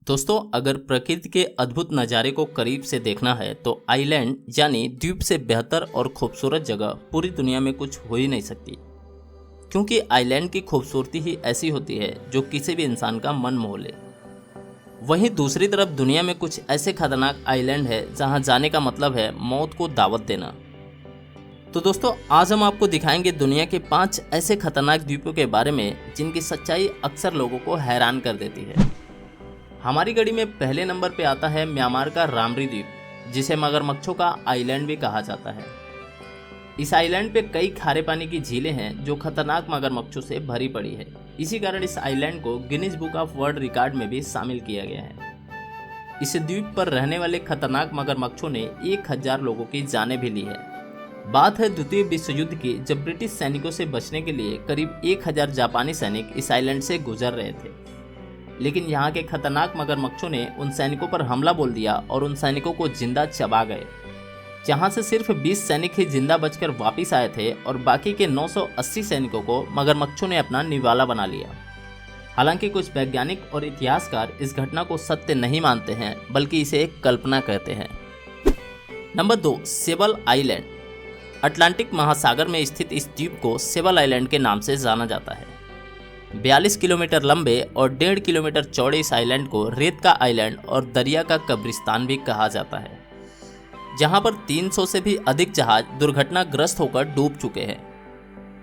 दोस्तों, अगर प्रकृति के अद्भुत नज़ारे को करीब से देखना है तो आइलैंड यानी द्वीप से बेहतर और खूबसूरत जगह पूरी दुनिया में कुछ हो ही नहीं सकती, क्योंकि आइलैंड की खूबसूरती ही ऐसी होती है जो किसी भी इंसान का मन मोह ले। वहीं दूसरी तरफ दुनिया में कुछ ऐसे खतरनाक आइलैंड है जहां जाने का मतलब है मौत को दावत देना। तो दोस्तों, आज हम आपको दिखाएंगे दुनिया के 5 ऐसे खतरनाक द्वीपों के बारे में जिनकी सच्चाई अक्सर लोगों को हैरान कर देती है। हमारी गड़ी में पहले नंबर पे आता है म्यांमार का रामरी द्वीप, जिसे मगरमच्छों का आइलैंड भी कहा जाता है। इस आइलैंड पे कई खारे पानी की झीलें हैं जो खतरनाक मगरमच्छों से भरी पड़ी है। इसी कारण इस आइलैंड को Guinness book of world record में भी शामिल किया गया है। इस द्वीप पर रहने वाले खतरनाक मगरमच्छों ने 1000 लोगों की जानें भी ली है। बात है द्वितीय विश्व युद्ध की, जब ब्रिटिश सैनिकों से बचने के लिए करीब 1000 जापानी सैनिक इस आइलैंड से गुजर रहे थे, लेकिन यहाँ के खतरनाक मगरमच्छों ने उन सैनिकों पर हमला बोल दिया और उन सैनिकों को जिंदा चबा गए। जहाँ से सिर्फ 20 सैनिक ही जिंदा बचकर वापस आए थे और बाकी के 980 सैनिकों को मगरमच्छों ने अपना निवाला बना लिया। हालांकि कुछ वैज्ञानिक और इतिहासकार इस घटना को सत्य नहीं मानते हैं, बल्कि इसे एक कल्पना कहते हैं। Number 2, सेबल island. अटलांटिक महासागर में स्थित इस द्वीप को सेबल आइलैंड के नाम से जाना जाता है। 42 किलोमीटर लंबे और 1.5 किलोमीटर चौड़े इस आइलैंड को रेत का आइलैंड और दरिया का कब्रिस्तान भी कहा जाता है, जहां पर 300 से भी अधिक जहाज दुर्घटनाग्रस्त होकर डूब चुके हैं।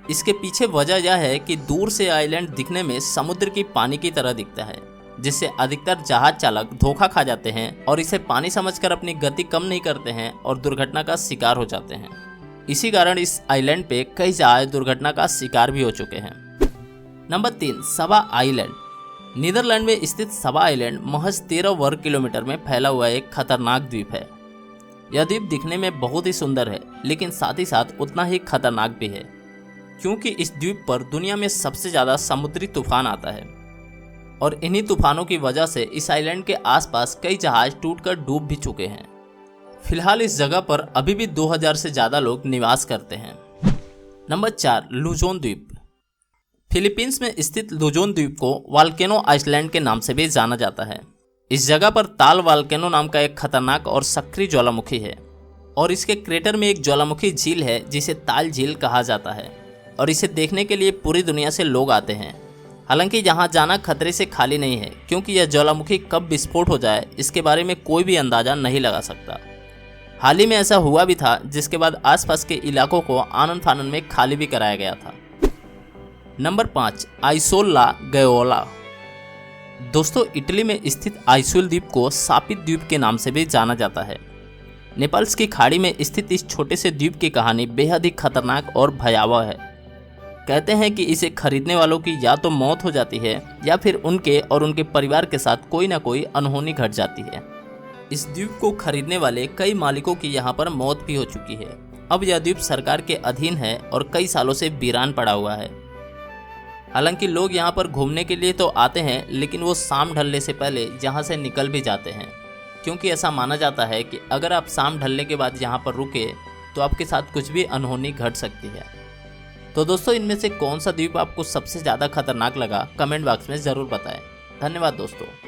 इसके पीछे वजह यह है कि दूर से आइलैंड दिखने में समुद्र की पानी की तरह दिखता है, जिससे अधिकतर जहाज चालक धोखा खा जाते हैं और इसे पानी समझकर अपनी गति कम नहीं करते हैं और दुर्घटना का शिकार हो जाते हैं। इसी कारण इस आइलैंड पे कई जहाज दुर्घटना का शिकार भी हो चुके हैं। नंबर 3, सबा आइलैंड। नीदरलैंड में स्थित सबा आइलैंड महज 13 वर्ग किलोमीटर में फैला हुआ एक खतरनाक द्वीप है। यह द्वीप दिखने में बहुत ही सुंदर है, लेकिन साथ ही साथ उतना ही खतरनाक भी है, क्योंकि इस द्वीप पर दुनिया में सबसे ज़्यादा समुद्री तूफान आता है और इन्हीं तूफानों की वजह से इस आइलैंड के आसपास कई जहाज टूटकर डूब भी चुके हैं। फिलहाल इस जगह पर अभी भी 2000 से ज़्यादा लोग निवास करते हैं। नंबर 4, लुजोन द्वीप। फिलीपींस में स्थित लुजोन द्वीप को वाल्केनो आइसलैंड के नाम से भी जाना जाता है। इस जगह पर ताल वाल्केनो नाम का एक खतरनाक और सक्रिय ज्वालामुखी है और इसके क्रेटर में एक ज्वालामुखी झील है जिसे ताल झील कहा जाता है, और इसे देखने के लिए पूरी दुनिया से लोग आते हैं। हालांकि यहाँ जाना खतरे से खाली नहीं है, क्योंकि यह ज्वालामुखी कब विस्फोट हो जाए इसके बारे में कोई भी अंदाजा नहीं लगा सकता। हाल ही में ऐसा हुआ भी था, जिसके बाद आसपास के इलाकों को आनन फानन में खाली भी कराया गया था। नंबर 5, आइसोल ला गयोला। दोस्तों, इटली में स्थित आइसोल द्वीप को शापित द्वीप के नाम से भी जाना जाता है। नेपल्स की खाड़ी में स्थित इस छोटे से द्वीप की कहानी बेहद ही खतरनाक और भयावह है। कहते हैं कि इसे खरीदने वालों की या तो मौत हो जाती है या फिर उनके और उनके परिवार के साथ कोई ना कोई अनहोनी घट जाती है। इस द्वीप को खरीदने वाले कई मालिकों की यहाँ पर मौत भी हो चुकी है। अब यह द्वीप सरकार के अधीन है और कई सालों से वीरान पड़ा हुआ है। हालांकि लोग यहाँ पर घूमने के लिए तो आते हैं, लेकिन वो शाम ढलने से पहले यहाँ से निकल भी जाते हैं, क्योंकि ऐसा माना जाता है कि अगर आप शाम ढलने के बाद यहाँ पर रुके तो आपके साथ कुछ भी अनहोनी घट सकती है। तो दोस्तों, इनमें से कौन सा द्वीप आपको सबसे ज़्यादा खतरनाक लगा, कमेंट बॉक्स में ज़रूर बताएं। धन्यवाद दोस्तों।